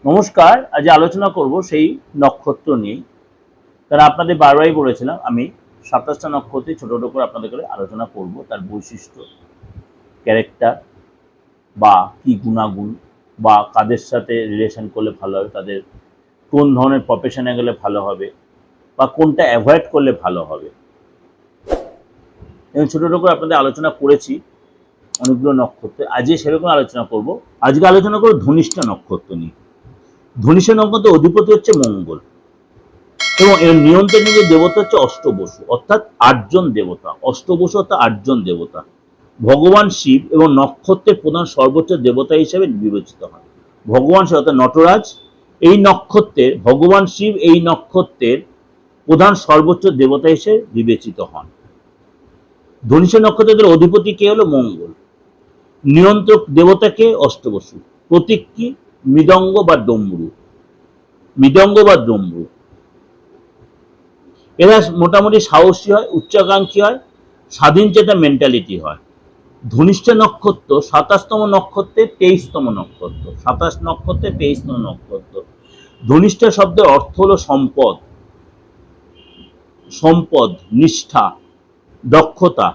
নমস্কার। আজ আলোচনা করব সেই নক্ষত্র নিয়ে। কারণ আপনাদের বারবারই বলেছিলাম আমি ২৭টা নক্ষত্রে ছোট ছোট করে আপনাদের করে আলোচনা করব, তার বৈশিষ্ট্য, ক্যারেক্টার বা কি গুণাগুণ বা কাদের সাথে রিলেশন করলে ভালো হবে, তাদের কোন ধরনের প্রফেশনে গেলে ভালো হবে বা কোনটা অ্যাভয়েড করলে ভালো হবে। এবং ছোট ছোট করে আপনাদের আলোচনা করেছি অনেকগুলো নক্ষত্রে। আজকে সেরকম আলোচনা করব। আজকে আলোচনা করব ধনিষ্ঠা নক্ষত্র নিয়ে। ধনিষ্ঠা নক্ষত্রের অধিপতি হচ্ছে মঙ্গল এবং এর নিয়ন্ত্রণের দেবতা হচ্ছে অষ্টবসু, অর্থাৎ ৮জন দেবতা। অষ্টবসু অর্থাৎ ৮জন দেবতা। ভগবান শিব এবং নক্ষত্রের প্রধান সর্বোচ্চ দেবতা হিসেবে বিবেচিত হয়। ভগবান শিব অর্থাৎ নটরাজ এই নক্ষত্রের, ভগবান শিব এই নক্ষত্রের প্রধান সর্বোচ্চ দেবতা হিসেবে বিবেচিত হন। ধনিষ্ঠা নক্ষত্রের অধিপতি কে হলো মঙ্গল। নিয়ন্ত্রক দেবতা কে? অষ্টবসু। প্রতীক কি? মৃদঙ্গ বা ডমরু। মৃদঙ্গ বা ডমরু। এরা মোটামুটি সাহসী হয়, উচ্চাকাঙ্ক্ষী হয়, স্বাধীন চেতা মেন্টালিটি হয়। ধনিষ্ঠা নক্ষত্র ২৭তম নক্ষত্রের ২৩তম নক্ষত্র। ২৭ নক্ষত্রের ২৩তম নক্ষত্র। ধনিষ্ঠা শব্দের অর্থ হলো সম্পদ, সম্পদ, নিষ্ঠা, দক্ষতা।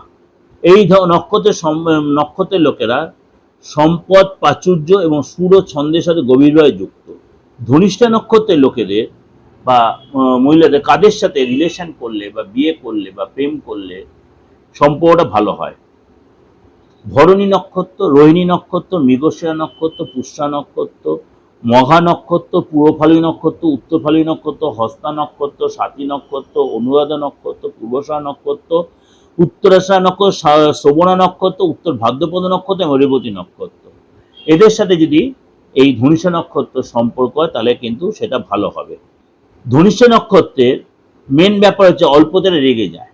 এই নক্ষত্রের লোকেরা সম্পদ, প্রাচুর্য এবং সুর ও ছন্দের সাথে গভীরভাবে যুক্ত। ধনিষ্ঠা নক্ষত্রের লোকেদের বা মহিলাদের কাদের সাথে রিলেশন করলে বা বিয়ে করলে বা প্রেম করলে সম্পর্কটা ভালো হয়? ভরণী নক্ষত্র, রোহিণী নক্ষত্র, মৃগশিরা নক্ষত্র, পুষ্যা নক্ষত্র, মঘা নক্ষত্র, পূর্ব ফাল্গুনী নক্ষত্র, উত্তর ফাল্গুনী নক্ষত্র, হস্তা নক্ষত্র, স্বাতী নক্ষত্র, অনুরাধা নক্ষত্র, পূর্বশা নক্ষত্র, উত্তরাষাঢ়া নক্ষত্র, শ্রবণা নক্ষত্র, উত্তর ভাদ্রপদ নক্ষত্র এবং রেবতী নক্ষত্র। এদের সাথে যদি এই ধনিষ্ঠা নক্ষত্র সম্পর্ক হয় তাহলে কিন্তু সেটা ভালো হবে। ধনিষ্ঠা নক্ষত্রের মেন ব্যাপার হচ্ছে অল্পতে রেগে যায়।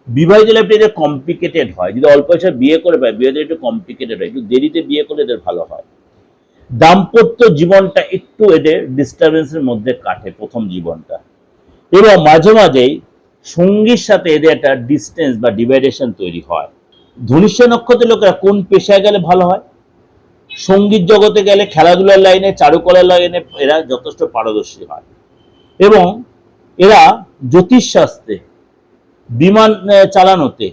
বিবাহিত লাইফটা এদের কমপ্লিকেটেড হয়। যদি অল্প বয়সে বিয়ে করে পায়, বিয়েটা একটু কমপ্লিকেটেড হয়, একটু দেরিতে বিয়ে করলে এদের ভালো হয়। দাম্পত্য জীবনটা একটু এদের ডিস্টারবেন্সের মধ্যে কাটে প্রথম জীবনটা, এবং মাঝে মাঝেই সঙ্গীর সাথে এদের একটা ডিস্টেন্স বা ডিভাইডেশন তৈরি হয়। ধনিষ্ঠা নক্ষত্রের লোকেরা কোন পেশায় গেলে ভালো হয়? সঙ্গীত জগতে গেলে, খেলাধুলার লাইনে, চারুকলার লাইনে এরা যথেষ্ট পারদর্শী হয়। এবং এরা জ্যোতিষশাস্ত্রে, বিমান চালানোতে,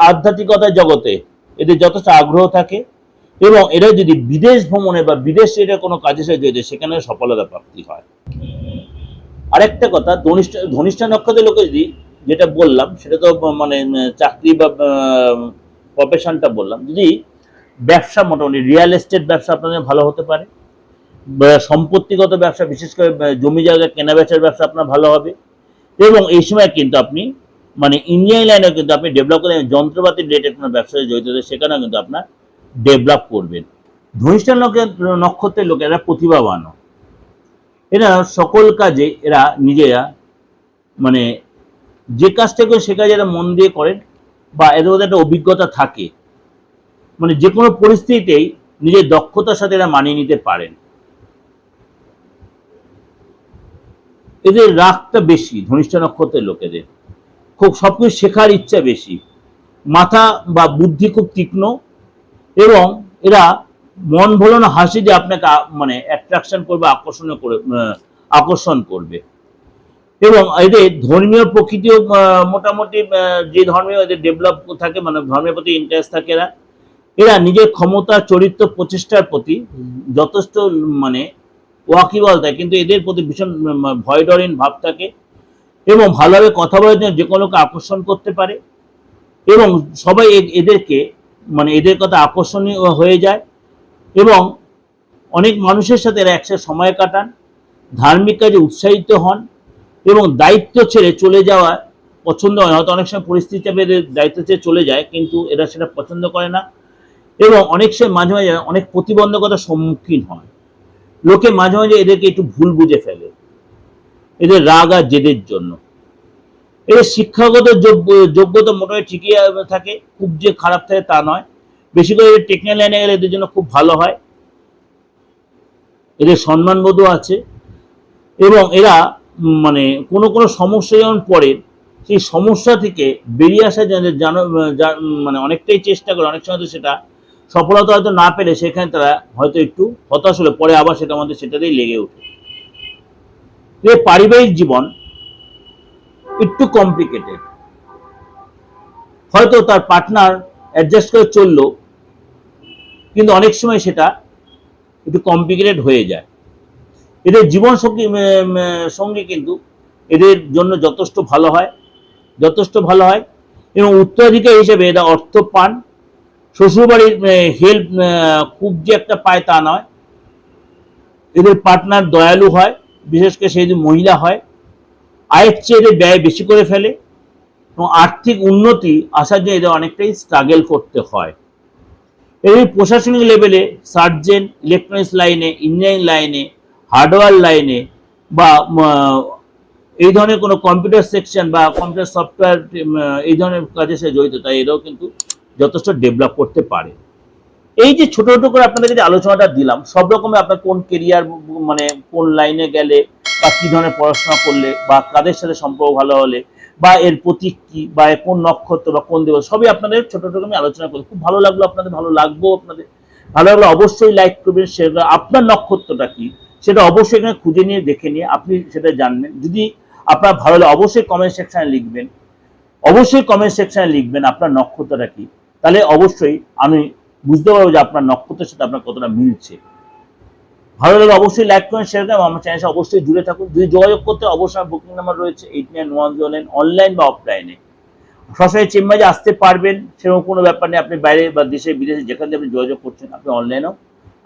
আধ্যাত্মিকতার জগতে এদের যথেষ্ট আগ্রহ থাকে। এবং এরা যদি বিদেশ ভ্রমণে বা বিদেশে এটা কোনো কাজের সাথে জড়িত, সেখানে সফলতা প্রাপ্তি হয়। আরেকটা কথা, ধনিষ্ঠা নক্ষত্রের লোকে যদি, যেটা বললাম সেটা তো মানে চাকরি বা প্রফেশনটা বললাম, যদি ব্যবসা, মোটামুটি রিয়েল এস্টেট ব্যবসা আপনাদের ভালো হতে পারে, সম্পত্তিগত ব্যবসা, বিশেষ করে জমি জায়গা কেনা বেচার ব্যবসা আপনার ভালো হবে। এবং এই সময় কিন্তু আপনি মানে ইঞ্জিনিয়ারিং লাইনেও কিন্তু আপনি ডেভেলপ করেন, যন্ত্রপাতি রিলেটেড কোনো ব্যবসায় জড়িত হলে সেখানেও কিন্তু আপনার ডেভেলপ করবেন। ধনিষ্ঠা নক্ষত্রের লোক এরা প্রতিভাবান। এরা সকল কাজে এরা নিজেরা মানে যে কাজটা করে সে কাজে এরা মন দিয়ে করেন, বা এদের মধ্যে একটা অভিজ্ঞতা থাকে, মানে যে কোনো পরিস্থিতিতেই নিজের দক্ষতার সাথে এরা মানিয়ে নিতে পারেন। এদের রাগটা বেশি ধনিষ্ঠা নক্ষত্রের লোকেদের, খুব সবকিছু শেখার ইচ্ছা বেশি, মাথা বা বুদ্ধি খুব তীক্ষ্ণ, এবং এরা মন ভোলানো হাসি দিয়ে আপনাকে মানে অ্যাট্রাকশন করবে, আকর্ষণ করবে। এবং এদের ধর্মীয় প্রকৃতিও মোটামুটি যে ধর্মীয় এদের ডেভেলপ থাকে, মানে ধর্মের প্রতি ইন্টারেস্ট থাকে। এরা নিজের ক্ষমতা, চরিত্র, প্রচেষ্টার প্রতি যথেষ্ট মানে ওয়াকিবহাল থাকে, কিন্তু এদের প্রতি ভীষণ ভয় ডরহীন ভাব থাকে, এবং ভালোভাবে কথা বলার জন্য যে কোনো আকর্ষণ করতে পারে, এবং সবাই এদেরকে মানে এদের কথা আকর্ষণীয় হয়ে যায়। এবং অনেক মানুষের সাথে এরা একসাথে সময় কাটান, ধার্মিক কাজে উৎসাহিত হন, এবং দায়িত্ব ছেড়ে চলে যাওয়া পছন্দ হয়। হয়তো অনেক সময় পরিস্থিতি চাপে এদের দায়িত্ব ছেড়ে চলে যায়, কিন্তু এরা সেটা পছন্দ করে না। এবং অনেক সময় মাঝে মাঝে অনেক প্রতিবন্ধকতার সম্মুখীন হয়। লোকে মাঝে মাঝে এদেরকে একটু ভুল বুঝে ফেলে এদের রাগ আর জেদের জন্য। এদের শিক্ষাগত যোগ্যতা মোটামুটি ঠিকই থাকে, খুব যে খারাপ থাকে তা নয়। বেশি করে এদের টেকনিক্যাল লাইনে গেলে এদের জন্য খুব ভালো হয়। এদের সম্মানবোধও আছে, এবং এরা মানে কোনো কোনো সমস্যা যেমন পড়ে, সেই সমস্যা থেকে বেরিয়ে আসার জন্য মানে অনেকটাই চেষ্টা করে। অনেক সময় তো সেটা সফলতা হয়তো না পেলে সেখানে তারা হয়তো একটু হতাশ হলে পরে আবার সেটা আমাদের সেটাতেই লেগে ওঠে। পারিবারিক জীবন একটু কমপ্লিকেটেড, হয়তো তার পার্টনার অ্যাডজাস্ট করে চললো, কিন্তু অনেক সময় সেটা একটু কমপ্লিকেটেড হয়ে যায়। এদের জীবন সঙ্গী কিন্তু এদের জন্য যথেষ্ট ভালো হয়, এবং উত্তরাধিকার হিসেবে এরা অর্থ পান। শ্বশুরবাড়ির হেল্প খুব যে একটা পায় তা নয়। এদের পার্টনার দয়ালু হয়, বিশেষ করে সে যদি মহিলা হয়। আয়ের চেয়ে এদের ব্যয় বেশি করে ফেলে এবং আর্থিক উন্নতি আসার জন্য এদের অনেকটাই স্ট্রাগল করতে হয়। এদের প্রশাসনিক লেভেলে সার্জেন্ট, ইলেকট্রনিক্স লাইনে, ইঞ্জিনিয়ারিং লাইনে, হার্ডওয়্যার লাইনে বা এই ধরনের কোনো কম্পিউটার সেকশন বা কম্পিউটার সফটওয়্যার এই ধরনের কাজে সে জড়িত, তাই এরাও কিন্তু যথেষ্ট ডেভেলপ করতে পারে। এই যে ছোট ছোট করে আপনাদের যে আলোচনাটা দিলাম, সব রকমের আপনার কোন কেরিয়ার মানে কোন লাইনে গেলে বা কি ধরনের পড়াশোনা করলে বা কাদের সাথে সম্পর্ক ভালো হলে বা এর প্রতীক কি বা কোন নক্ষত্র বা কোন দেবতা, সবই আপনাদের ছোট ছোট আমি আলোচনা করি। খুব ভালো লাগলো, আপনাদের ভালো লাগবো, আপনাদের ভালো লাগলো অবশ্যই লাইক করবেন, শেয়ার করবেন। আপনার নক্ষত্রটা কি সেটা অবশ্যই এখানে খুঁজে নিয়ে দেখে নিয়ে আপনি সেটা জানবেন। যদি আপনার ভালো লাগে অবশ্যই কমেন্ট সেকশনে লিখবেন, আপনার নক্ষত্রটা কি, তাহলে অবশ্যই আমি বুঝতে পারবো যে আপনার নক্ষত্রের সাথে আপনার কতটা মিলছে। ভালো লাগলে অবশ্যই লাইক করেন, শেয়ার করেন, আমার চ্যানেল অবশ্যই জুড়ে থাকুন। যদি যোগাযোগ করতে অবশ্যই বুকিং নাম্বার রয়েছে 891009, অনলাইন বা অফলাইনে। সরাসরি চেম্বারে আসতে পারবেন, সেরকম কোনো ব্যাপার নেই। আপনি বাইরে বা দেশে বিদেশে যেখান থেকে আপনি যোগাযোগ করছেন, আপনি অনলাইনেও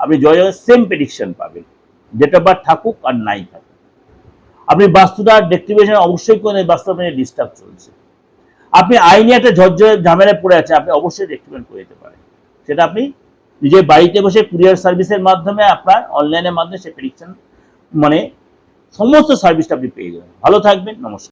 আপনি যোগাযোগের সেম প্রেডিকশন পাবেন, ডেট অফ বার্থ থাকুক আর নাই থাকুক। আপনি বাস্তুটা ডেক্টিভেশন অবশ্যই করে বাস্তব ডিস্টার্ব চলছে, আপনি আইনি একটা ঝরঝরে ঝামেলায় পড়ে আছে, আপনি অবশ্যই রেক্টিফাই করে দিতে পারেন। সেটা আপনি নিজের বাড়িতে বসে কুরিয়ার সার্ভিসের মাধ্যমে আপনার অনলাইনের মাধ্যমে সে প্রেডিকশন মানে সমস্ত সার্ভিসটা আপনি পেয়ে যাবেন। ভালো থাকবেন, নমস্কার।